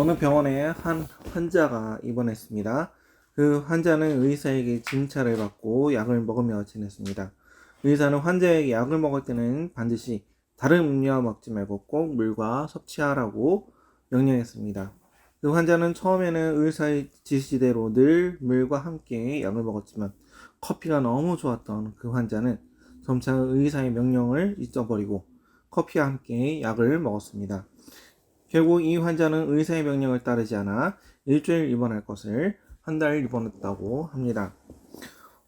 어느 병원에 한 환자가 입원했습니다. 그 환자는 의사에게 진찰을 받고 약을 먹으며 지냈습니다. 의사는 환자에게 약을 먹을 때는 반드시 다른 음료와 먹지 말고 꼭 물과 섭취하라고 명령했습니다. 그 환자는 처음에는 의사의 지시대로 늘 물과 함께 약을 먹었지만 커피가 너무 좋았던 그 환자는 점차 의사의 명령을 잊어버리고 커피와 함께 약을 먹었습니다. 결국 이 환자는 의사의 명령을 따르지 않아 일주일 입원할 것을 한 달 입원했다고 합니다.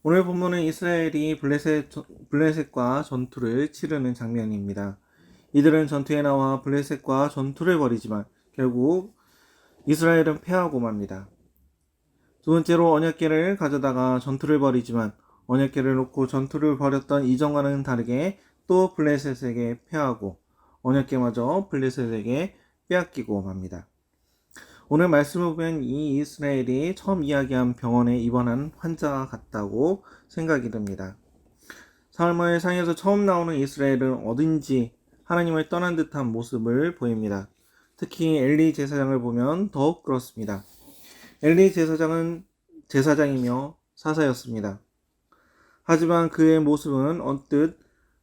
오늘 본문은 이스라엘이 블레셋과 전투를 치르는 장면입니다. 이들은 전투에 나와 블레셋과 전투를 벌이지만 결국 이스라엘은 패하고 맙니다. 두 번째로 언약궤를 가져다가 전투를 벌이지만 언약궤를 놓고 전투를 벌였던 이전과는 다르게 또 블레셋에게 패하고 언약궤마저 블레셋에게 빼앗기고 맙니다. 오늘 말씀을 보면 이 이스라엘이 처음 이야기한 병원에 입원한 환자와 같다고 생각이 듭니다. 사무엘 상에서 처음 나오는 이스라엘은 어딘지 하나님을 떠난 듯한 모습을 보입니다. 특히 엘리 제사장을 보면 더욱 그렇습니다. 엘리 제사장은 제사장이며 사사였습니다. 하지만 그의 모습은 언뜻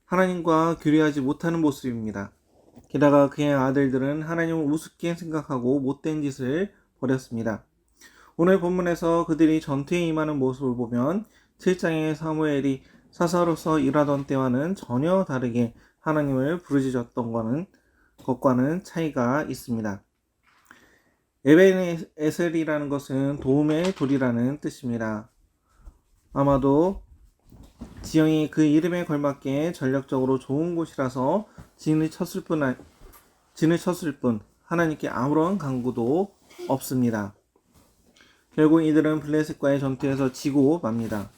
하나님과 교류하지 못하는 모습입니다. 게다가 그의 아들들은 하나님을 우습게 생각하고 못된 짓을 벌였습니다. 오늘 본문에서 그들이 전투에 임하는 모습을 보면 7장의 사무엘이 사사로서 일하던 때와는 전혀 다르게 하나님을 부르짖었던 것과는 차이가 있습니다. 에벤에셀이라는 것은 도움의 돌이라는 뜻입니다. 아마도 지형이 그 이름에 걸맞게 전략적으로 좋은 곳이라서 진을 쳤을 뿐 하나님께 아무런 강구도 없습니다. 결국 이들은 블레셋과의 전투에서 지고 맙니다.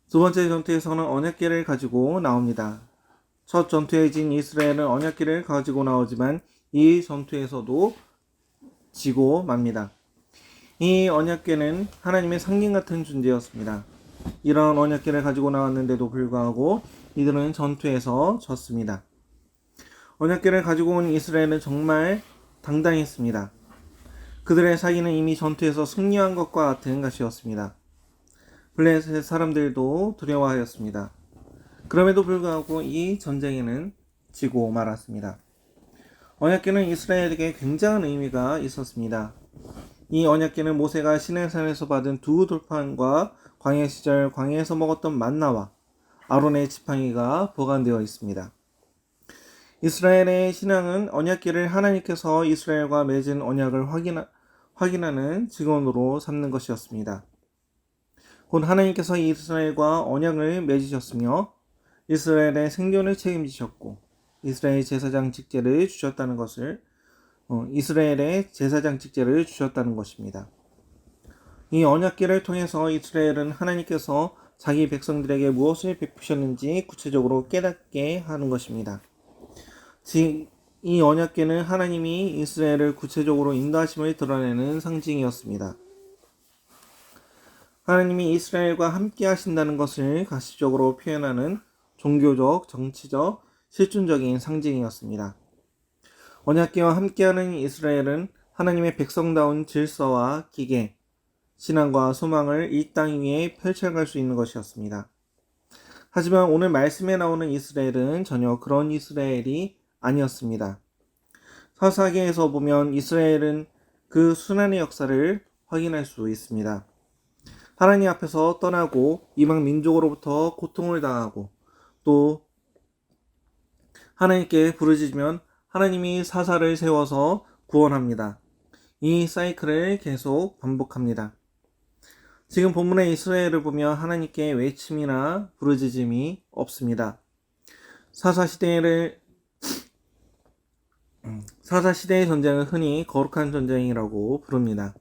두 번째 전투에서는 언약궤를 가지고 나옵니다. 첫 전투에 진 이스라엘은 언약궤를 가지고 나오지만 이 전투에서도 지고 맙니다. 이 언약궤는 하나님의 상징 같은 존재였습니다. 이런 언약궤를 가지고 나왔는데도 불구하고 이들은 전투에서 졌습니다. 언약궤를 가지고 온 이스라엘은 정말 당당했습니다. 그들의 사기는 이미 전투에서 승리한 것과 같은 것이었습니다. 블레셋 사람들도 두려워하였습니다. 그럼에도 불구하고 이 전쟁에는 지고 말았습니다. 언약궤는 이스라엘에게 굉장한 의미가 있었습니다. 이 언약궤는 모세가 시내산에서 받은 두 돌판과 광야 시절 광야에서 먹었던 만나와 아론의 지팡이가 보관되어 있습니다. 이스라엘의 신앙은 언약궤를 하나님께서 이스라엘과 맺은 언약을 확인하는 증언으로 삼는 것이었습니다. 곧 하나님께서 이스라엘과 언약을 맺으셨으며 이스라엘의 생존을 책임지셨고 이스라엘의 제사장 직제를 주셨다는 것입니다. 이 언약궤를 통해서 이스라엘은 하나님께서 자기 백성들에게 무엇을 베푸셨는지 구체적으로 깨닫게 하는 것입니다. 즉, 이 언약궤는 하나님이 이스라엘을 구체적으로 인도하심을 드러내는 상징이었습니다. 하나님이 이스라엘과 함께 하신다는 것을 가시적으로 표현하는 종교적, 정치적, 실존적인 상징이었습니다. 언약궤와 함께하는 이스라엘은 하나님의 백성다운 질서와 기계, 신앙과 소망을 이 땅 위에 펼쳐갈 수 있는 것이었습니다. 하지만 오늘 말씀에 나오는 이스라엘은 전혀 그런 이스라엘이 아니었습니다. 사사기에서 보면 이스라엘은 그 순환의 역사를 확인할 수 있습니다. 하나님 앞에서 떠나고 이방 민족으로부터 고통을 당하고 또 하나님께 부르짖으면 하나님이 사사를 세워서 구원합니다. 이 사이클을 계속 반복합니다. 지금 본문의 이스라엘을 보면 하나님께 외침이나 부르짖음이 없습니다. 사사시대의 전쟁을 흔히 거룩한 전쟁이라고 부릅니다.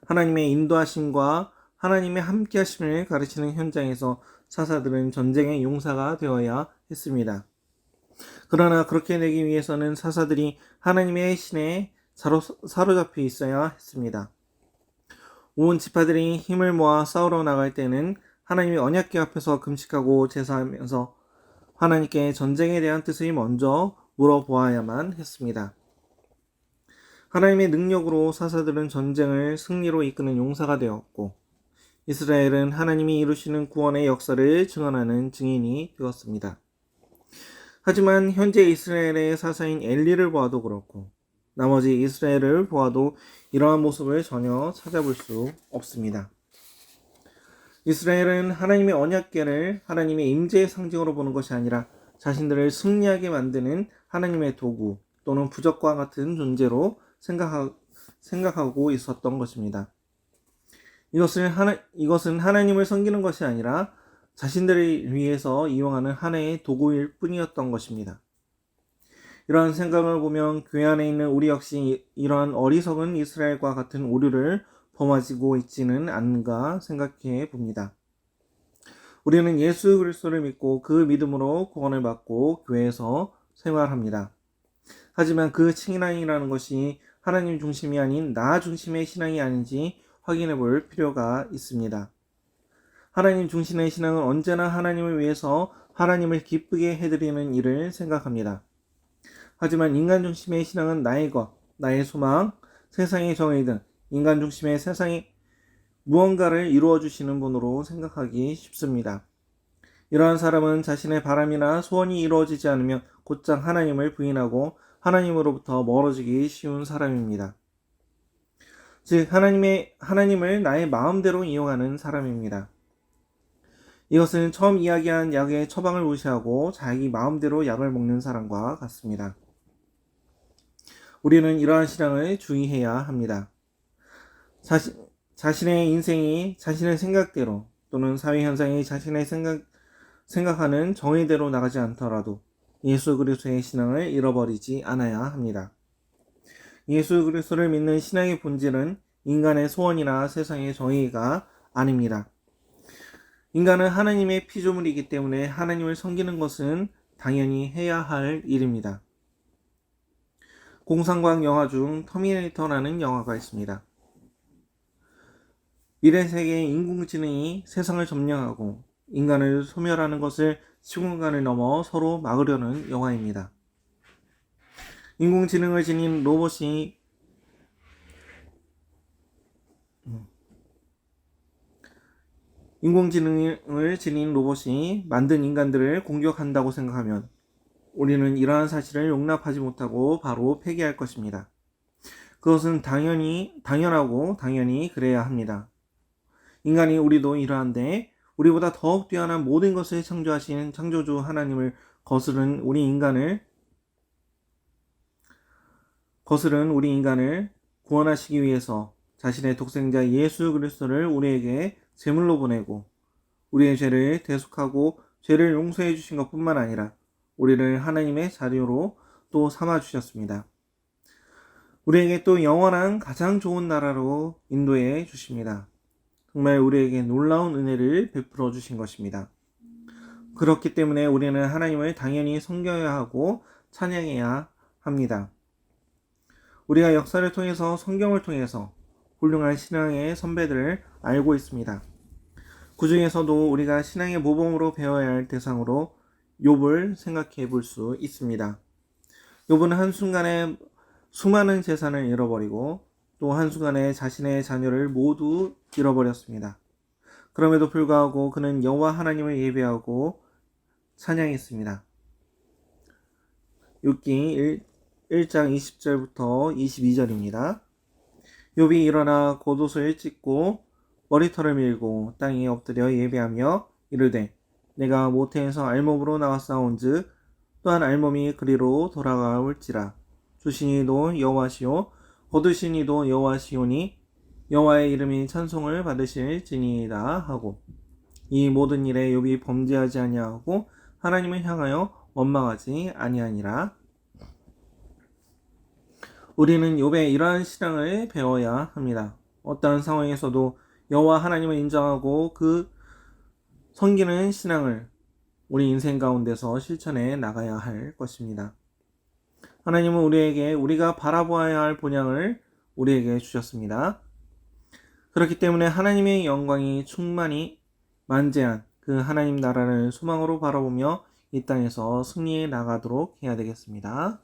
하나님의 인도하심과 하나님의 함께하심을 가르치는 현장에서 사사들은 전쟁의 용사가 되어야 했습니다. 그러나 그렇게 되기 위해서는 사사들이 하나님의 신에 사로잡혀 있어야 했습니다. 온 지파들이 힘을 모아 싸우러 나갈 때는 하나님의 언약궤 앞에서 금식하고 제사하면서 하나님께 전쟁에 대한 뜻을 먼저 물어보아야만 했습니다. 하나님의 능력으로 사사들은 전쟁을 승리로 이끄는 용사가 되었고, 이스라엘은 하나님이 이루시는 구원의 역사를 증언하는 증인이 되었습니다. 하지만 현재 이스라엘의 사사인 엘리를 보아도 그렇고 나머지 이스라엘을 보아도 이러한 모습을 전혀 찾아볼 수 없습니다. 이스라엘은 하나님의 언약궤를 하나님의 임재의 상징으로 보는 것이 아니라 자신들을 승리하게 만드는 하나님의 도구 또는 부적과 같은 존재로 생각하고 있었던 것입니다. 이것은 하나님을 섬기는 것이 아니라 자신들을 위해서 이용하는 하나의 도구일 뿐이었던 것입니다. 이러한 생각을 보면 교회 안에 있는 우리 역시 이러한 어리석은 이스라엘과 같은 오류를 범하고 있지는 않는가 생각해 봅니다. 우리는 예수 그리스도를 믿고 그 믿음으로 구원을 받고 교회에서 생활합니다. 하지만 그 신앙이라는 것이 하나님 중심이 아닌 나 중심의 신앙이 아닌지 확인해 볼 필요가 있습니다. 하나님 중심의 신앙은 언제나 하나님을 위해서 하나님을 기쁘게 해드리는 일을 생각합니다. 하지만 인간 중심의 신앙은 나의 것, 나의 소망, 세상의 정의 등 인간 중심의 세상에 무언가를 이루어 주시는 분으로 생각하기 쉽습니다. 이러한 사람은 자신의 바람이나 소원이 이루어지지 않으면 곧장 하나님을 부인하고 하나님으로부터 멀어지기 쉬운 사람입니다. 즉 하나님을 나의 마음대로 이용하는 사람입니다. 이것은 처음 이야기한 약의 처방을 무시하고 자기 마음대로 약을 먹는 사람과 같습니다. 우리는 이러한 신앙을 주의해야 합니다. 자신의 인생이 자신의 생각대로 또는 사회 현상이 자신의 생각하는 정의대로 나가지 않더라도 예수 그리스도의 신앙을 잃어버리지 않아야 합니다. 예수 그리스도를 믿는 신앙의 본질은 인간의 소원이나 세상의 정의가 아닙니다. 인간은 하나님의 피조물이기 때문에 하나님을 섬기는 것은 당연히 해야 할 일입니다. 공상과학 영화 중 터미네이터라는 영화가 있습니다. 미래 세계의 인공지능이 세상을 점령하고 인간을 소멸하는 것을 시공간을 넘어 서로 막으려는 영화입니다. 인공지능을 지닌 로봇이 만든 인간들을 공격한다고 생각하면 우리는 이러한 사실을 용납하지 못하고 바로 폐기할 것입니다. 그것은 당연하고 당연히 그래야 합니다. 인간이 우리도 이러한데 우리보다 더욱 뛰어난 모든 것을 창조하신 창조주 하나님을 거스른 우리 인간을 구원하시기 위해서 자신의 독생자 예수 그리스도를 우리에게 제물로 보내고 우리의 죄를 대속하고 죄를 용서해 주신 것뿐만 아니라 우리를 하나님의 자녀로 또 삼아 주셨습니다. 우리에게 또 영원한 가장 좋은 나라로 인도해 주십니다. 정말 우리에게 놀라운 은혜를 베풀어 주신 것입니다. 그렇기 때문에 우리는 하나님을 당연히 섬겨야 하고 찬양해야 합니다. 우리가 역사를 통해서 성경을 통해서 훌륭한 신앙의 선배들을 알고 있습니다. 그 중에서도 우리가 신앙의 모범으로 배워야 할 대상으로 욥을 생각해 볼 수 있습니다. 욥은 한순간에 수많은 재산을 잃어버리고 또 한순간에 자신의 자녀를 모두 잃어버렸습니다. 그럼에도 불구하고 그는 여호와 하나님을 예배하고 찬양했습니다. 욥기 1장 20절부터 22절입니다. 욥이 일어나 겉옷을 찢고 머리털을 밀고 땅에 엎드려 예배하며 이르되 내가 모태에서 알몸으로 나왔사온즉 또한 알몸이 그리로 돌아가올지라. 주시니도 여호와시요 거두시니도 여호와시오니 여호와의 이름이 찬송을 받으실지니이다 하고 이 모든 일에 욥이 범죄하지 아니하고 하나님을 향하여 원망하지 아니하니라. 우리는 욥의 이러한 신앙을 배워야 합니다. 어떠한 상황에서도 여호와 하나님을 인정하고 그 섬기는 신앙을 우리 인생 가운데서 실천해 나가야 할 것입니다. 하나님은 우리가 바라보아야 할 본향을 우리에게 주셨습니다. 그렇기 때문에 하나님의 영광이 충만히 만재한 그 하나님 나라를 소망으로 바라보며 이 땅에서 승리해 나가도록 해야 되겠습니다.